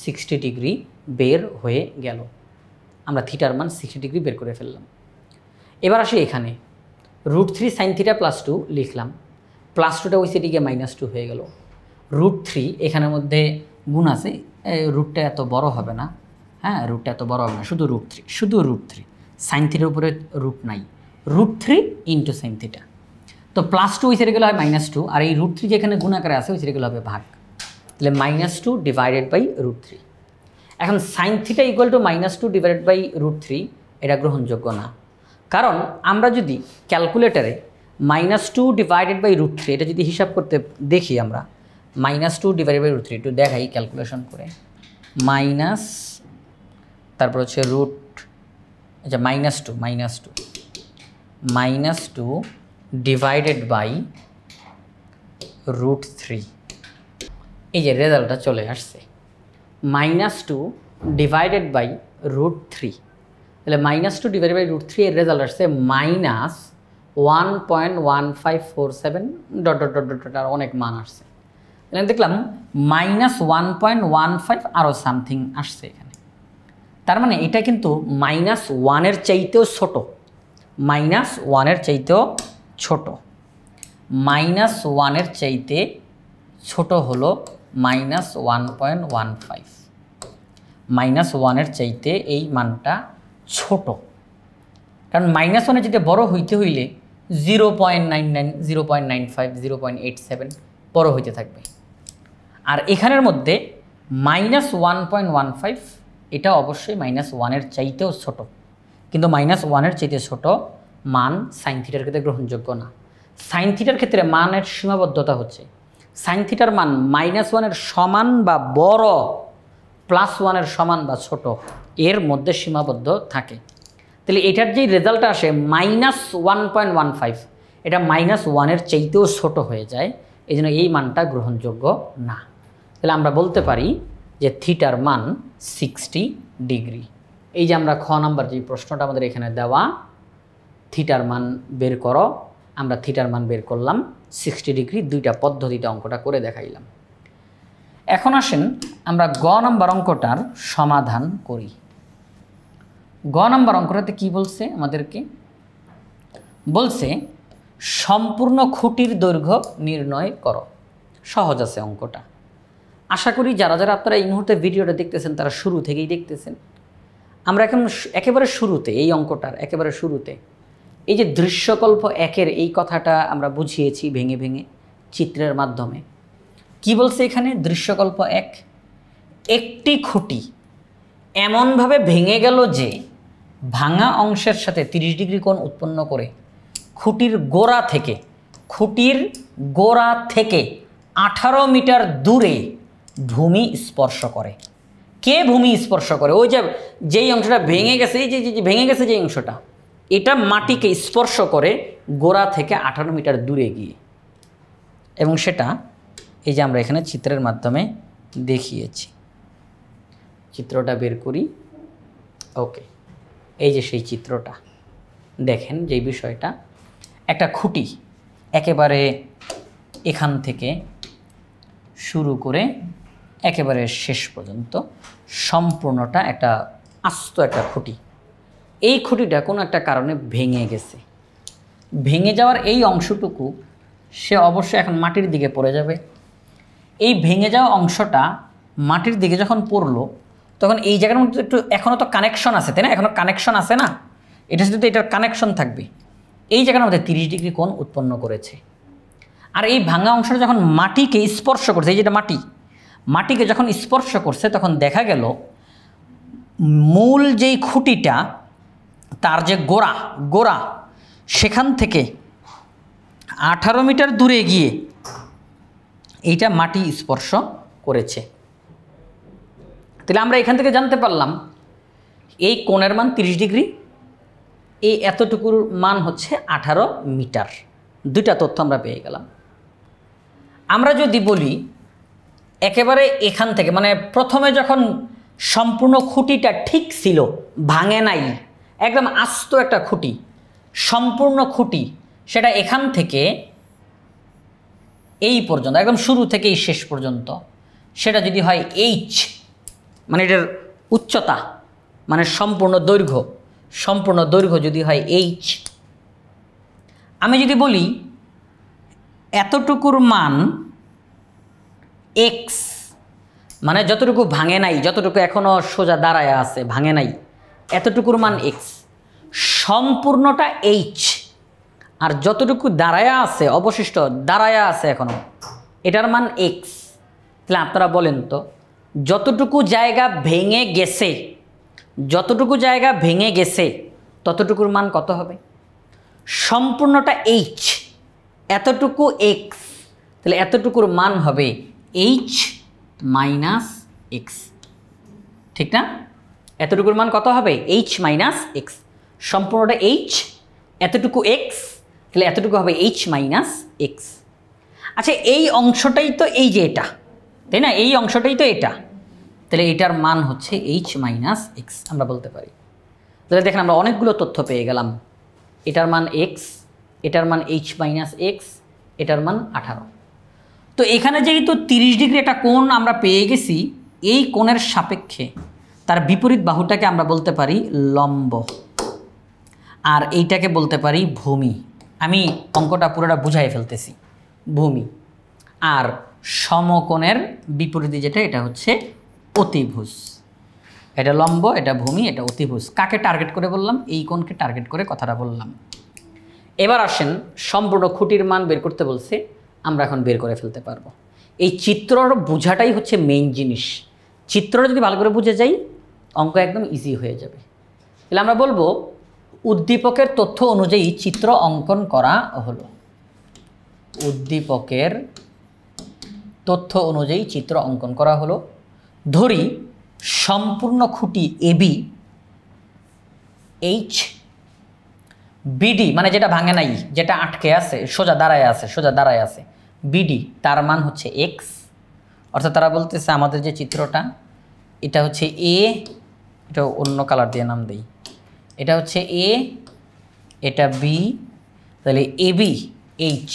60 ডিগ্রি বের হয়ে গেল। আমরা থিটার মান 60 ডিগ্রি বের করে ফেললাম। এবার আসি এখানে √3 সাইন থিটা +2 লিখলাম, +2টা ওই সাইডে গিয়ে -2 হয়ে গেল। √3 এখানের মধ্যে গুণ আছে, রুটটা এত বড় হবে না, হ্যাঁ রুটটা এত বড় হবে না, শুধু √3, শুধু √3, সাইন থিটার উপরে রুট নাই, √3 ইন্টু সাইন থিটা। তো +2 ওই সাইডে গেলে হয় -2, আর এই √3 যেখানে গুণাকারে আছে ওই সাইডে গেলে হবে ভাগ, তাহলে -2 ডিভাইডেড বাই √3। এখন sine theta equal to -2 divided by √3 এটা গ্রহণযোগ্য না, কারণ আমরা যদি ক্যালকুলেটারে -2 ডিভাইডেড বাই √3 এটা যদি হিসাব করতে দেখি আমরা, -2 ডিভাইডেড বাই √3 একটু দেখাই ক্যালকুলেশন করে, মাইনাস তারপর হচ্ছে রুট, আচ্ছা -2 ডিভাইডেড বাই √3, এই যে রেজাল্টটা চলে আসছে -2 ডিভাইডেড বাই √3, তাহলে -2 ডিভাইডেড বাই √3 এর রেজাল্ট আসছে -1.1547 ডট ডট ডট ডট আর অনেক মান আসছে। তাহলে দেখলাম -1.15 আরও সামথিং আসছে এখানে, তার মানে এটা কিন্তু -1 চাইতেও ছোট, -1 চাইতেও ছোট, -1 চাইতে ছোট হলো -1.15, -1 চাইতে এই মানটা ছোট, কারণ -1 চাইতে বড় হইতে হইলে 0.99, 0.95, 0.87 বড় হইতে থাকবে। আর এখানের মধ্যে -1.15 এটা অবশ্যই -1 চাইতেও ছোট, কিন্তু -1 চাইতে ছোট মান সাইন থিটার ক্ষেত্রে গ্রহণযোগ্য না। সাইন থিটার ক্ষেত্রে মানের সীমাবদ্ধতা হচ্ছে সাইন থিটার মান -1 সমান বা বড়, +1 সমান বা ছোট, এর মধ্যে সীমাবদ্ধ থাকে। তাহলে এটার যেই রেজাল্ট আসে -1.15 এটা -1 চাইতেও ছোট হয়ে যায়, এই জন্য এই মানটা গ্রহণযোগ্য না। তাহলে আমরা বলতে পারি যে থিটার মান 60 ডিগ্রি। এই যে আমরা খ নাম্বার যে প্রশ্নটা আমাদের এখানে দেওয়া, থিটার মান বের করো, আমরা থিটার মান বের করলাম 60 ডিগ্রি, দুইটা পদ্ধতিতে অঙ্কটা করে দেখাইলাম। এখন আসেন আমরা গ নাম্বার অঙ্কটার সমাধান করি। গ নাম্বার অঙ্কটাতে কি বলছে আমাদেরকে? বলছে সম্পূর্ণ খুঁটির দৈর্ঘ্য নির্ণয় করো। সহজ আছে অঙ্কটা, আশা করি যারা যারা আপনারা এই মুহূর্তে ভিডিওটা দেখতেছেন তারা শুরু থেকেই দেখতেছেন। আমরা এখন একেবারে শুরুতে, এই অঙ্কটার একেবারে শুরুতে এই যে দৃশ্যকল্প 1-এর এই কথাটা আমরা বুঝিয়েছি ভেঙে ভেঙে চিত্রের মাধ্যমে। কি বলছে এখানে? দৃশ্যকল্প 1, একটি খুঁটি এমনভাবে ভেঙে গেল যে ভাঙা অংশের সাথে 30 ডিগ্রি কোণ উৎপন্ন করে খুঁটির গোড়া থেকে 18 মিটার দূরে ভূমি স্পর্শ করে। কে ভূমি স্পর্শ করে? ওই যেই অংশটা ভেঙে গেছে, এই যে ভেঙে গেছে যে অংশটা, এটা মাটিকে স্পর্শ করে গোড়া থেকে 18 মিটার দূরে গিয়ে, এবং সেটা এই যে আমরা এখানে চিত্রের মাধ্যমে দেখিয়েছি। চিত্রটা বের করি। ওকে, এই যে সেই চিত্রটা দেখেন, যে বিষয়টা একটা খুঁটি একেবারে এখান থেকে শুরু করে একেবারে শেষ পর্যন্ত সম্পূর্ণটা একটা আস্ত একটা খুঁটি। এই খুঁটিটা কোনো একটা কারণে ভেঙে গেছে। ভেঙে যাওয়ার এই অংশটুকু সে অবশ্যই এখন মাটির দিকে পড়ে যাবে। এই ভেঙে যাওয়া অংশটা মাটির দিকে যখন পড়লো, তখন এই জায়গার মধ্যে একটু এখনও তো কানেকশন আছে, তাই না? এখনও কানেকশন আছে না, এটার সাথে এটার কানেকশন থাকবে। এই জায়গার মধ্যে 30 ডিগ্রি কোণ উৎপন্ন করেছে। আর এই ভাঙা অংশটা যখন মাটিকে স্পর্শ করছে, এই যেটা মাটিকে যখন স্পর্শ করছে, তখন দেখা গেল মূল যেই খুঁটিটা, তার যে গোড়া সেখান থেকে 18 মিটার দূরে গিয়ে এইটা মাটি স্পর্শ করেছে। তাহলে আমরা এখান থেকে জানতে পারলাম এই কোণের মান 30 ডিগ্রি, এই এতটুকুর মান হচ্ছে 18 মিটার। দুইটা তথ্য আমরা পেয়ে গেলাম। আমরা যদি বলি একেবারে এখান থেকে, মানে প্রথমে যখন সম্পূর্ণ খুঁটিটা ঠিক ছিল, ভাঙে নাই, একদম আস্ত একটা খুঁটি, সম্পূর্ণ খুঁটি, সেটা এখান থেকে এই পর্যন্ত, একদম শুরু থেকে এই শেষ পর্যন্ত, সেটা যদি হয় এইচ, মানে এটার উচ্চতা, মানে সম্পূর্ণ দৈর্ঘ্য যদি হয় এইচ, আমি যদি বলি এতটুকুর মান এক্স, মানে যতটুকু ভাঙে নাই, যতটুকু এখনও সোজা দাঁড়ায় আছে, ভাঙে নাই, এতটুকুর মান এক্স, সম্পূর্ণটা এইচ, আর যতটুকু দাঁড়ায়া আছে, অবশিষ্ট দাঁড়ায়া আছে এখনও, এটার মান এক্স। তাহলে আপনারা বলেন তো, যতটুকু জায়গা ভেঙে গেছে, যতটুকু জায়গা ভেঙে গেছে ততটুকুর মান কত হবে? সম্পূর্ণটা এইচ, এতটুকু এক্স, তাহলে এতটুকুর মান হবে এইচ মাইনাস এক্স, ঠিক না? এতটুকুর মান কত হবে? H minus x. সম্পূর্ণটা এইচ, এতটুকু এক্স, তাহলে এতটুকু হবে এইচ মাইনাস এক্স। আচ্ছা, এই অংশটাই তো এই যে এটা, তাই না? এই অংশটাই তো এটা, তাহলে এটার মান হচ্ছে এইচ মাইনাস এক্স আমরা বলতে পারি। তাহলে দেখেন আমরা অনেকগুলো তথ্য পেয়ে গেলাম। এটার মান এক্স, এটার মান এইচ মাইনাস এক্স, এটার মান 18। তো এখানে যেহেতু 30 ডিগ্রি একটা কোণ আমরা পেয়ে গেছি, এই কোণের সাপেক্ষে তার বিপরীত বাহুটাকে আমরা বলতে পারি লম্ব, আর এইটাকে বলতে পারি ভূমি। আমি অঙ্কটা পুরোটা বুঝাই ফেলতেছি। ভূমি আর সমকোণের বিপরীতে যেটা, এটা হচ্ছে অতিভুজ। এটা লম্ব, এটা ভূমি, এটা অতিভুজ। কাকে টার্গেট করে বললাম? এই কোণকে টার্গেট করে কথাটা বললাম। এবার আসেন, সম্পূর্ণ খুঁটির মান বের করতে বলছে, আমরা এখন বের করে ফেলতে পারবো। এই চিত্রর বোঝাটাই হচ্ছে মেইন জিনিস। চিত্রটা যদি ভালো করে বুঝে যাই, অঙ্ক একদম ইজি হয়ে যাবে। তাহলে আমরা বলবো উদ্দীপকের তথ্য অনুযায়ী চিত্র অঙ্কন করা হলো। উদ্দীপকের তথ্য অনুযায়ী চিত্র অঙ্কন করা হলো। ধরি সম্পূর্ণ খুঁটি এবি, এইচ, বিডি মানে যেটা ভাঙে নাই, যেটা আটকে আছে, সোজা দাঁড়ায় আছে, বিডি তার মান হচ্ছে এক্স। অর্থাৎ তারা বলতেছে আমাদের যে চিত্রটা, এটা হচ্ছে এ, এটা অন্য কালার দিয়ে নাম দেই, এটা হচ্ছে এ, এটা বি, তাহলে AB H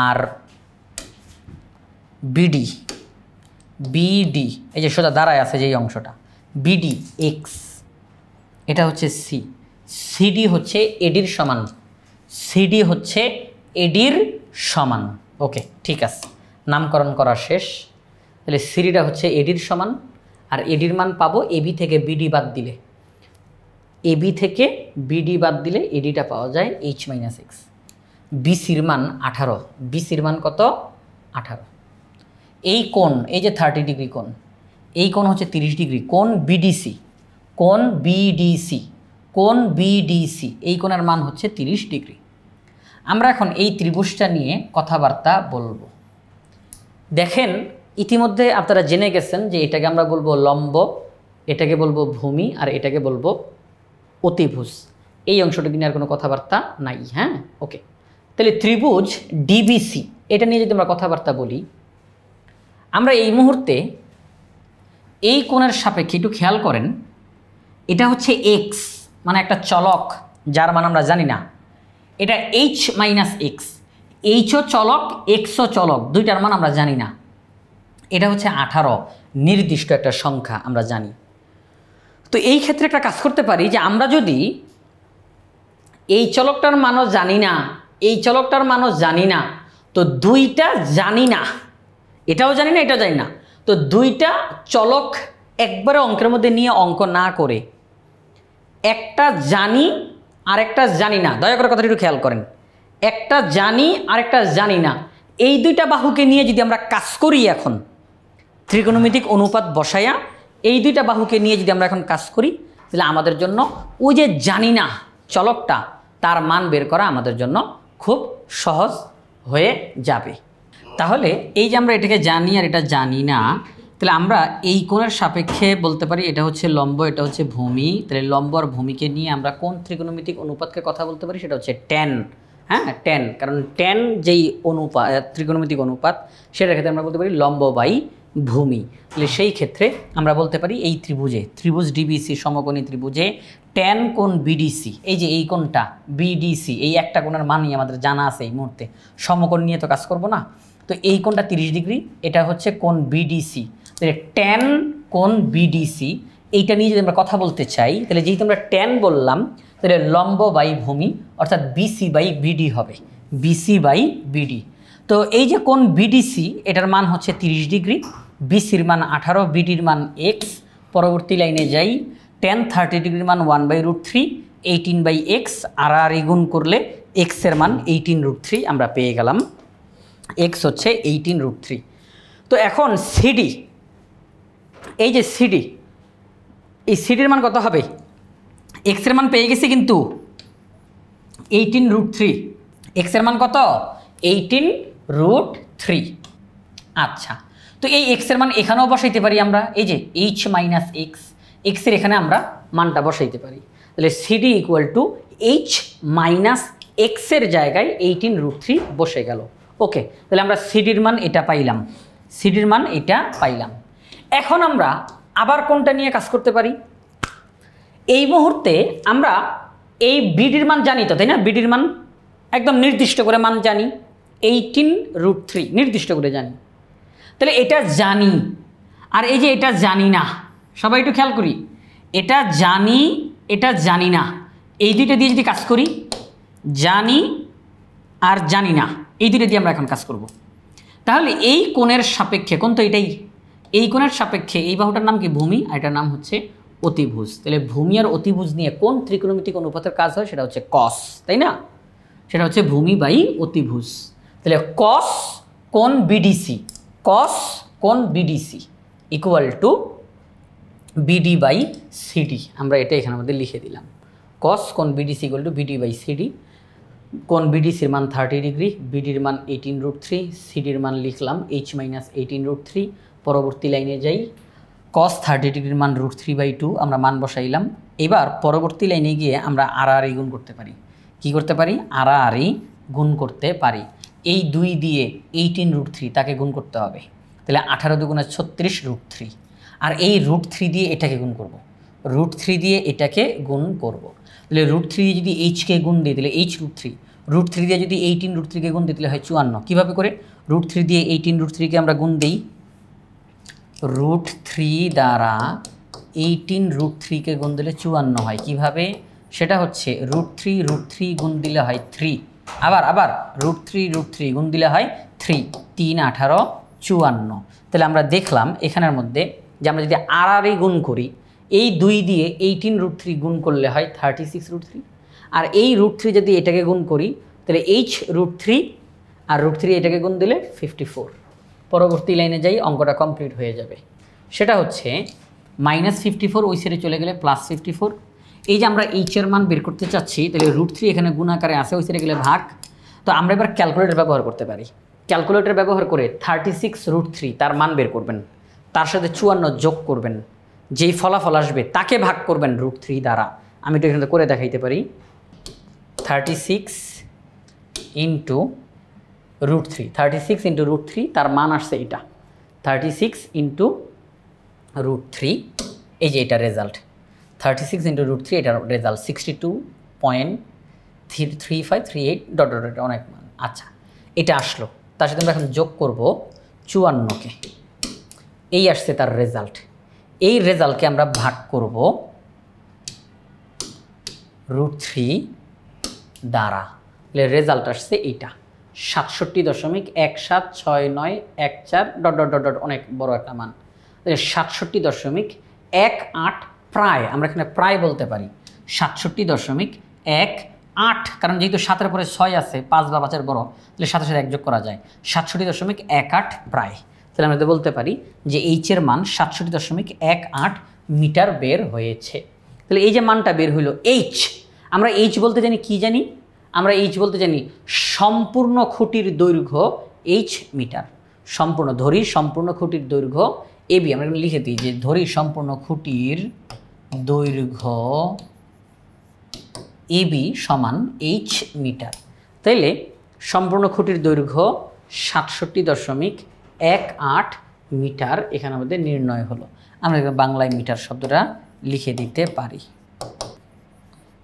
R BD, BD এই যে সোজা দাঁড়ায় আছে যেই অংশটা, বিডি এক্স, এটা হচ্ছে সি, সিডি হচ্ছে এডির সমান, সিডি হচ্ছে এডির সমান। ওকে, ঠিক আছে, নামকরণ করা শেষ। তাহলে সিডিটা হচ্ছে এডির সমান, আর এডির মান পাবো এবি থেকে বিডি বাদ দিলে, এবি থেকে বিডি বাদ দিলে এডিটা পাওয়া যায় এইচ মাইনাস এক্স। বিসির মান 18, বিসির মান কত? 18। এই কোণ, এই যে 30 ডিগ্রি কোণ, এই কোণ হচ্ছে 30 ডিগ্রি, কোণ বিডিসি, কোণ বিডিসি, কোণ বিডিসি, এই কোণের মান হচ্ছে 30 ডিগ্রি। আমরা এখন এই ত্রিভুজটা নিয়ে কথাবার্তা বলবো। দেখেন, ইতিমধ্যে আপনারা জেনে গেছেন যে এটাকে আমরা বলবো লম্ব, এটাকে বলবো ভূমি, আর এটাকে বলবো অতিভুজ। এই অংশটুকু নিয়ে আর কোনো কথাবার্তা নাই। হ্যাঁ, ওকে। তাহলে ত্রিভুজ ডিবিসি, এটা নিয়ে যদি আমরা কথাবার্তা বলি, আমরা এই মুহূর্তে এই কোণের সাপেক্ষে একটু খেয়াল করেন, এটা হচ্ছে এক্স মানে একটা চলক যার মান আমরা জানি না, এটা এইচ মাইনাস এক্স, এইচও চলক এক্সও চলক, দুইটার মান আমরা জানি না। এটা হচ্ছে 18, নির্দিষ্ট একটা সংখ্যা আমরা জানি। তো এই ক্ষেত্রে একটা কাজ করতে পারি যে আমরা যদি এই চলকটার মানও জানি না, এই চলকটার মানও জানি না, তো দুইটা জানি না, এটাও জানি না, এটাও জানি না, তো দুইটা চলক একবারে অঙ্কের মধ্যে নিয়ে অঙ্ক না করে একটা জানি আর একটা জানি না, দয়া করে কথাটা একটু খেয়াল করেন, একটা জানি আর একটা জানি না, এই দুইটা বাহুকে নিয়ে যদি আমরা কাজ করি, এখন ত্রিকোণমিতিক অনুপাত বসায়া এই দুইটা বাহুকে নিয়ে যদি আমরা এখন কাজ করি, তাহলে আমাদের জন্য ওই যে জানি না চলকটা, তার মান বের করা আমাদের জন্য খুব সহজ হয়ে যাবে। তাহলে এই যে আমরা এটাকে জানি আর এটা জানি না, তাহলে আমরা এই কোণের সাপেক্ষে বলতে পারি এটা হচ্ছে লম্ব, এটা হচ্ছে ভূমি। তাহলে লম্ব আর ভূমিকে নিয়ে আমরা কোন ত্রিকোণমিতিক অনুপাতকে কথা বলতে পারি? সেটা হচ্ছে ট্যান। হ্যাঁ, ট্যান, কারণ ট্যান যেই অনুপাত, ত্রিকোণমিতিক অনুপাত, সেটার ক্ষেত্রে আমরা বলতে পারি লম্ব বাই ভূমি। তাহলে সেই ক্ষেত্রে আমরা বলতে পারি এই ত্রিভুজে, ত্রিভুজ ডিবিসি সমকোণী ত্রিভুজে ট্যান কোণ বিডিসি, এই যে এই কোণটা বিডিসি, এই একটা কোণের মানই আমাদের জানা আছে এই মুহূর্তে, সমকোণ নিয়ে তো কাজ করব না। তো এই কোণটা 30 ডিগ্রি, এটা হচ্ছে কোণ বিডিসি, তাহলে ট্যান কোণ বিডিসি, এইটা নিয়ে যদি আমরা কথা বলতে চাই, তাহলে যেহেতু আমরা ট্যান বললাম, তাহলে লম্ব বাই ভূমি অর্থাৎ বিসি বাই বিডি হবে, বিসি বাই বিডি। তো এই যে কোণ বিডিসি, এটার মান হচ্ছে 30 ডিগ্রি, বিসির মান 18, বিডির মান এক্স। পরবর্তী লাইনে যাই, tan 30 ডিগ্রির মান 1/√3, 18/x, আর গুণ করলে এক্সের মান 18√3 আমরা পেয়ে গেলাম। এক্স হচ্ছে 18√3। তো এখন সিডি, এই যে সিডি, এই সিডির মান কত হবে? এক্সের মান পেয়ে গেছি কিন্তু 18√3, এক্সের মান কত? 18√3। আচ্ছা, তো এই এক্সের মান এখানেও বসাইতে পারি আমরা, এই যে এইচ মাইনাস এক্স, এক্সের এখানে আমরা মানটা বসাইতে পারি। তাহলে CD equal to H minus এক্সের জায়গায় 18√3 বসে গেল। ওকে, তাহলে আমরা সিডির মান এটা পাইলাম, সিডির মান এটা পাইলাম। এখন আমরা আবার কোনটা নিয়ে কাজ করতে পারি? এই মুহূর্তে আমরা এই বিডির মান জানি তো, তাই না? বিডির মান একদম নির্দিষ্ট করে মান জানি, 18√3 নির্দিষ্ট করে জানি। তাহলে এটা জানি, আর এই যে এটা জানি না, সবাই একটু খেয়াল করি, এটা জানি, এটা জানি না, এই দুইটা দিয়ে যদি কাজ করি, জানি আর জানি না, এই দুইটা দিয়ে আমরা এখন কাজ করব। তাহলে এই কোণের সাপেক্ষে, কোণ তো এটাই, এই কোণের সাপেক্ষে এই বাহুটার নাম কি? ভূমি, আর এটার নাম হচ্ছে অতিভুজ। তাহলে ভূমি আর অতিভুজ নিয়ে কোন ত্রিকোণমিতিক অনুপাতের কাজ হয়? সেটা হচ্ছে কস, তাই না? সেটা হচ্ছে ভূমি বাই অতিভুজ। তাহলে কস কোণ বিডিসি, কস কোণ BDC equal to BD by CD. আমরা এটা এখানে আমাদের লিখে দিলাম, কস কোণ BDC equal to BD by CD. কোণ বিডিসির মান 30 ডিগ্রি, বিডির মান 18√3, সিডির মান লিখলাম এইচ মাইনাস 18√3। পরবর্তী লাইনে যাই, cos 30 ডিগ্রির মান √3/2 আমরা মান বসাইলাম। এবার পরবর্তী লাইনে গিয়ে আমরা আর গুণ করতে পারি। কি করতে পারি? আর গুণ করতে পারি। এই 2 দিয়ে 18√3 তাকে গুণ করতে হবে। তাহলে 18 × 2 = 36√3, আর এই √3 দিয়ে এটাকে গুণ করব, √3 দিয়ে এটাকে গুণ করব। তাহলে √3 দিয়ে যদি এইচকে গুণ দিই তাহলে h√3, √3 দিয়ে যদি 18√3কে গুণ দিই তাহলে হয় 54। কীভাবে করে? √3 দিয়ে 18√3কে আমরা গুণ দিই, √3 দ্বারা 18√3কে গুণ দিলে 54 হয়। কিভাবে? সেটা হচ্ছে √3 গুণ দিলে হয় 3, আবার √3 গুণ দিলে হয় 3, 3 18 54। তাহলে আমরা দেখলাম এখানের মধ্যে যে আমরা যদি আর গুণ করি, এই 2 দিয়ে 18√3 গুণ করলে হয় 36√3, আর এই √3 যদি এটাকে গুণ করি তাহলে h√3, আর √3 এটাকে গুণ দিলে 54। পরবর্তী লাইনে যাই, অঙ্কটা কমপ্লিট হয়ে যাবে। সেটা হচ্ছে -54 ওই সাইডে চলে গেলে +54। এই যে আমরা এইচের মান বের করতে চাচ্ছি, তাহলে √3 এখানে গুণ আকারে আসে, ওই সাইডে গেলে ভাগ। তো আমরা এবার ক্যালকুলেটর ব্যবহার করতে পারি। ক্যালকুলেটর ব্যবহার করে 36√3 তার মান বের করবেন, তার সাথে 54 যোগ করবেন, যেই ফলাফল আসবে তাকে ভাগ করবেন √3 দ্বারা। আমি তো এখানে করে দেখাইতে পারি, 36 × √3 তার মান আসছে এটা, 36 × √3, এই যে এটা রেজাল্ট, 36 × √3 এটার রেজাল্ট 62.3538 ... অনেক মান। আচ্ছা, এটা আসলো, তার সাথে আমরা এখন যোগ করব 54কে, এই আসছে তার রেজাল্ট। এই রেজাল্টকে আমরা ভাগ করব √3 দ্বারা, তাহলে রেজাল্ট আসছে এইটা 67.176914 ... অনেক বড় একটা মান। 67.18 প্রায়, আমরা এখানে প্রায় বলতে পারি 67.18, কারণ যেহেতু 7-এর পরে 6 আছে, 5 বা 5-এর বড়, তাহলে 7-এর সাথে 1 যোগ করা যায়, 67.18 প্রায়। তাহলে আমরা বলতে পারি যে এইচের মান 67.18 মিটার বের হয়েছে। তাহলে এই যে মানটা বের হইল এইচ, আমরা এইচ বলতে জানি কি জানি? আমরা এইচ বলতে জানি সম্পূর্ণ খুঁটির দৈর্ঘ্য এইচ মিটার। সম্পূর্ণ ধরি সম্পূর্ণ খুঁটির দৈর্ঘ্য এবি, আমরা লিখে দিই যে ধরি সম্পূর্ণ খুঁটির দৈর্ঘ্য এবি সমান এইচ মিটার। তাইলে সম্পূর্ণ খুঁটির দৈর্ঘ্য 67.18 মিটার এখানে আমাদের নির্ণয় হলো। আমরা বাংলায় মিটার শব্দটা লিখে দিতে পারি।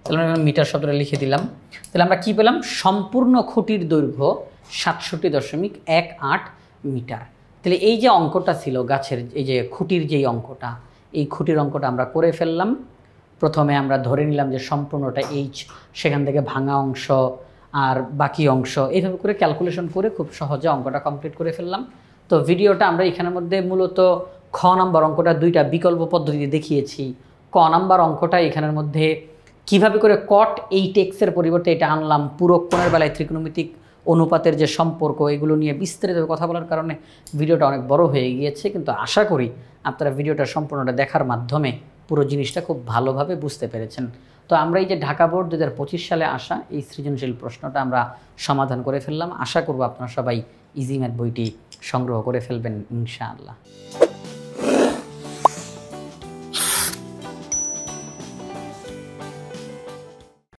তাহলে আমরা মিটার শব্দটা লিখে দিলাম। তাহলে আমরা কি পেলাম? সম্পূর্ণ খুঁটির দৈর্ঘ্য 67.18 মিটার। তাহলে এই যে অঙ্কটা ছিল গাছের, এই যে খুঁটির যেই অঙ্কটা, এই খুঁটির অঙ্কটা আমরা করে ফেললাম। প্রথমে আমরা ধরে নিলাম যে সম্পূর্ণটা এইচ, সেখান থেকে ভাঙা অংশ আর বাকি অংশ, এইভাবে করে ক্যালকুলেশন করে খুব সহজে অঙ্কটা কমপ্লিট করে ফেললাম। তো ভিডিওটা আমরা এখানের মধ্যে মূলত খ নাম্বার অঙ্কটা দুইটা বিকল্প পদ্ধতিতে দেখিয়েছি। ক নাম্বার অঙ্কটা এখানের মধ্যে কিভাবে করে কট 8x পরিবর্তে এটা আনলাম, পূরক কোণের বেলায় ত্রিকোণমিতিক অনুপাতের যে সম্পর্ক এগুলো নিয়ে বিস্তারিত কথা বলার কারণে ভিডিওটা অনেক বড় হয়ে গিয়েছে, কিন্তু আশা করি আপনারা ভিডিওটা সম্পূর্ণটা দেখার মাধ্যমে পুরো জিনিসটা খুব ভালোভাবে বুঝতে পেরেছেন। তো আমরা এই যে ঢাকা বোর্ড 2025 সালে আসা এই সৃজনশীল প্রশ্নটা আমরা সমাধান করে ফেললাম। আশা করব আপনারা সবাই ইজি ম্যাথ বইটি সংগ্রহ করে ফেলবেন ইনশাআল্লাহ।